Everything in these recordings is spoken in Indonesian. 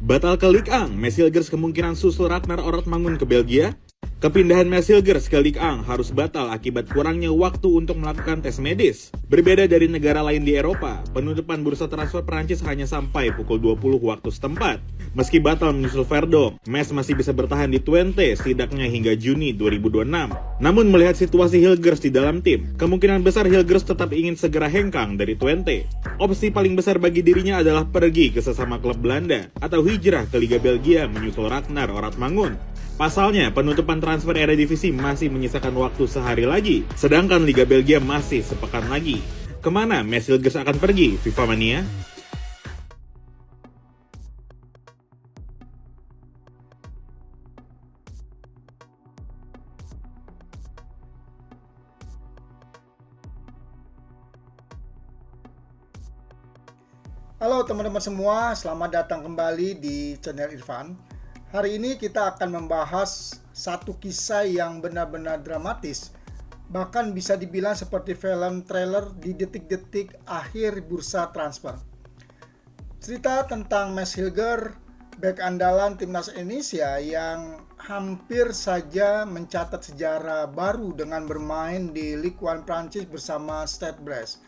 Batal ke Ligue 1, Messilgers kemungkinan susul Ragnar Ortmangun ke Belgia. Kepindahan Messilgers ke Ligue 1 harus batal akibat kurangnya waktu untuk melakukan tes medis. Berbeda dari negara lain di Eropa, penutupan bursa transfer Perancis hanya sampai pukul 20 waktu setempat. Meski batal menyusul Verdon, Metz masih bisa bertahan di Twente setidaknya hingga Juni 2026. Namun melihat situasi Hilgers di dalam tim, kemungkinan besar Hilgers tetap ingin segera hengkang dari Twente. Opsi paling besar bagi dirinya adalah pergi ke sesama klub Belanda atau hijrah ke Liga Belgia menyusul Ragnar Ortmangun. Pasalnya, penutupan transfer Eredivisie masih menyisakan waktu sehari lagi, sedangkan Liga Belgia masih sepekan lagi. Kemana Messilgers akan pergi, FIFA Mania? Halo teman-teman semua, selamat datang kembali di channel Irfan. Hari ini kita akan membahas satu kisah yang benar-benar dramatis. Bahkan bisa dibilang seperti film trailer di detik-detik akhir bursa transfer. Cerita tentang Mats Hilgers, bek andalan timnas Indonesia yang hampir saja mencatat sejarah baru dengan bermain di Ligue 1 Prancis bersama Stade Brest.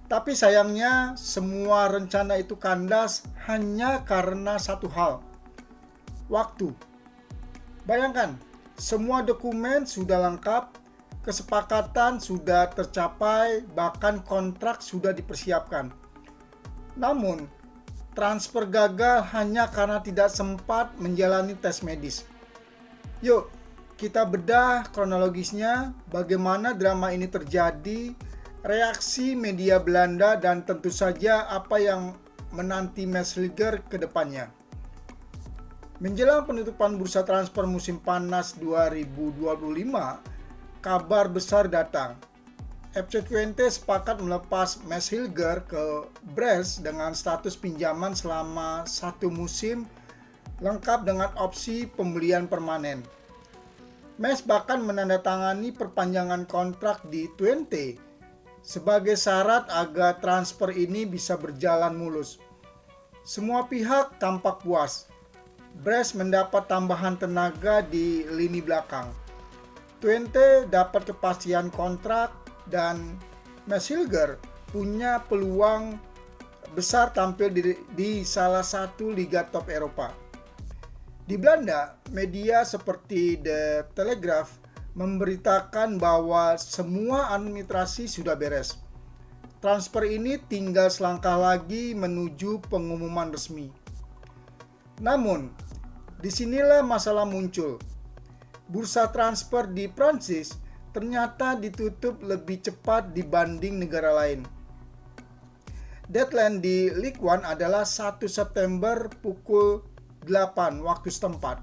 Tapi sayangnya semua rencana itu kandas hanya karena satu hal, waktu. Bayangkan, semua dokumen sudah lengkap, kesepakatan sudah tercapai, bahkan kontrak sudah dipersiapkan. Namun, transfer gagal hanya karena tidak sempat menjalani tes medis. Yuk, kita bedah kronologisnya, bagaimana drama ini terjadi, reaksi media Belanda, dan tentu saja apa yang menanti Mats Hilgers ke depannya. Menjelang penutupan bursa transfer musim panas 2025, kabar besar datang. FC Twente sepakat melepas Mats Hilgers ke Brest dengan status pinjaman selama 1 musim, lengkap dengan opsi pembelian permanen. Metz bahkan menandatangani perpanjangan kontrak di Twente sebagai syarat agar transfer ini bisa berjalan mulus. Semua pihak tampak puas. Brest mendapat tambahan tenaga di lini belakang. Twente dapat kepastian kontrak dan Mats Hilgers punya peluang besar tampil di salah satu liga top Eropa. Di Belanda, media seperti The Telegraph memberitakan bahwa semua administrasi sudah beres. Transfer ini tinggal selangkah lagi menuju pengumuman resmi. Namun, disinilah masalah muncul. Bursa transfer di Prancis ternyata ditutup lebih cepat dibanding negara lain. Deadline di Ligue 1 adalah 1 September pukul 8 waktu setempat.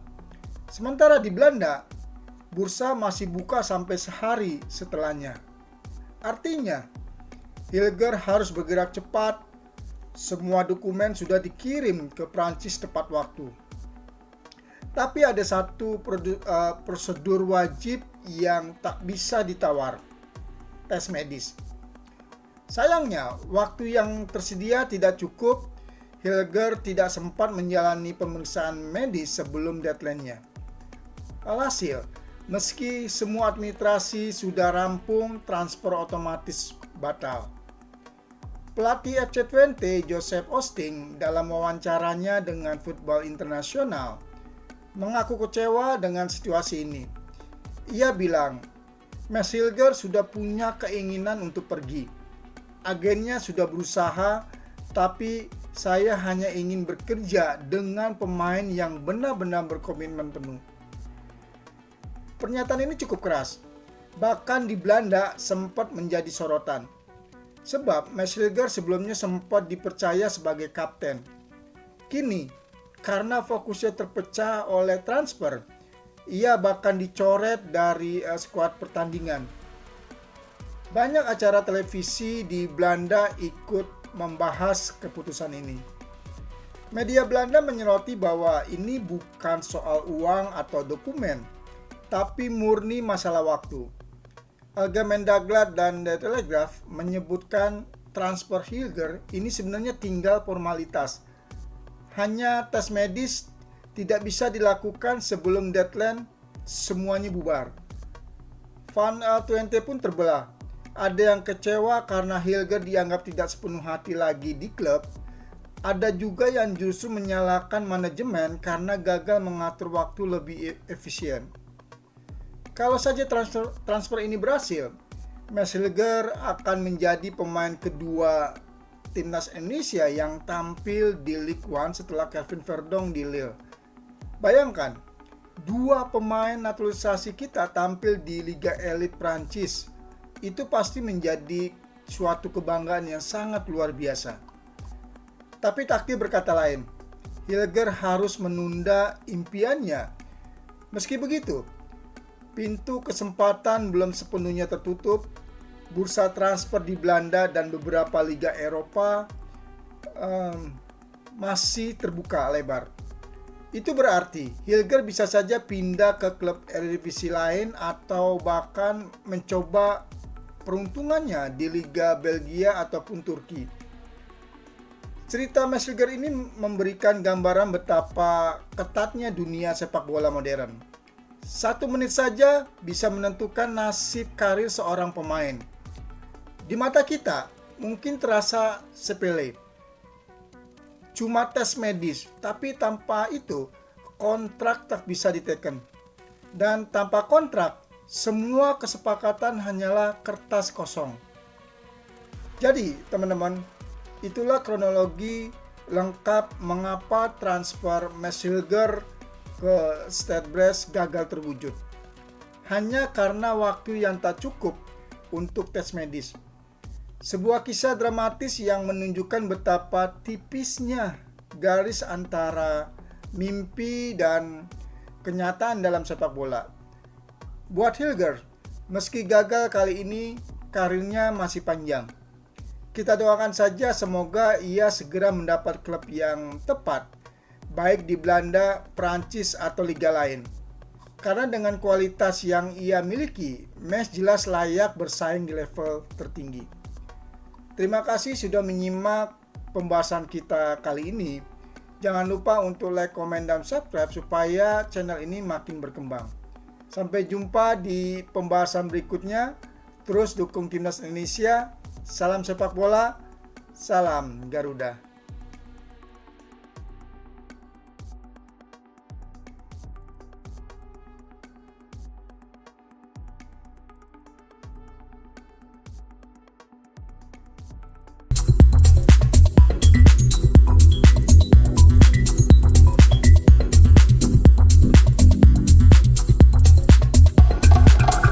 Sementara di Belanda, bursa masih buka sampai sehari setelahnya. Artinya, Hilgers harus bergerak cepat. Semua dokumen sudah dikirim ke Prancis tepat waktu. Tapi ada satu prosedur wajib yang tak bisa ditawar, tes medis. Sayangnya, waktu yang tersedia tidak cukup. Hilgers tidak sempat menjalani pemeriksaan medis sebelum deadline-nya. Alhasil, meski semua administrasi sudah rampung, transfer otomatis batal. Pelatih FC Twente, Joseph Osting, dalam wawancaranya dengan Football International, mengaku kecewa dengan situasi ini. Ia bilang, Mats Hilgers sudah punya keinginan untuk pergi. Agennya sudah berusaha, tapi saya hanya ingin bekerja dengan pemain yang benar-benar berkomitmen penuh. Pernyataan ini cukup keras, bahkan di Belanda sempat menjadi sorotan. Sebab Mats Hilgers sebelumnya sempat dipercaya sebagai kapten. Kini, karena fokusnya terpecah oleh transfer, ia bahkan dicoret dari skuad pertandingan. Banyak acara televisi di Belanda ikut membahas keputusan ini. Media Belanda menyoroti bahwa ini bukan soal uang atau dokumen, tapi murni masalah waktu. Algemeen Dagblad dan The Telegraph menyebutkan transfer Hilgers ini sebenarnya tinggal formalitas. hanya tes medis tidak bisa dilakukan sebelum deadline, semuanya bubar. Fan 20 pun terbelah. Ada yang kecewa karena Hilger dianggap tidak sepenuh hati lagi di klub. Ada juga yang justru menyalahkan manajemen karena gagal mengatur waktu lebih efisien. Kalau saja transfer ini berhasil, Mads Hilger akan menjadi pemain kedua timnas Indonesia yang tampil di Ligue 1 setelah Kevin Verdong di Lille. Bayangkan, dua pemain naturalisasi kita tampil di Liga Elit Prancis. Itu pasti menjadi suatu kebanggaan yang sangat luar biasa. Tapi takdir berkata lain. Hilger harus menunda impiannya. Meski begitu, pintu kesempatan belum sepenuhnya tertutup. Bursa transfer di Belanda dan beberapa liga Eropa masih terbuka lebar. Itu berarti Hilger bisa saja pindah ke klub Eredivisie lain atau bahkan mencoba peruntungannya di Liga Belgia ataupun Turki. Cerita Mads Hilger ini memberikan gambaran betapa ketatnya dunia sepak bola modern. 1 menit saja bisa menentukan nasib karir seorang pemain. Di mata kita mungkin terasa sepele, cuma tes medis, tapi tanpa itu kontrak tak bisa diteken. Dan tanpa kontrak, semua kesepakatan hanyalah kertas kosong. Jadi teman-teman, itulah kronologi lengkap mengapa transfer Mads Hilger ke Stade Brest gagal terwujud. Hanya karena waktu yang tak cukup untuk tes medis. Sebuah kisah dramatis yang menunjukkan betapa tipisnya garis antara mimpi dan kenyataan dalam sepak bola. Buat Hilger, meski gagal kali ini, karirnya masih panjang. Kita doakan saja semoga ia segera mendapat klub yang tepat, baik di Belanda, Prancis, atau liga lain. Karena dengan kualitas yang ia miliki, Mads jelas layak bersaing di level tertinggi. Terima kasih sudah menyimak pembahasan kita kali ini. Jangan lupa untuk like, komen, dan subscribe supaya channel ini makin berkembang. Sampai jumpa di pembahasan berikutnya. Terus dukung Timnas Indonesia. Salam sepak bola. Salam Garuda.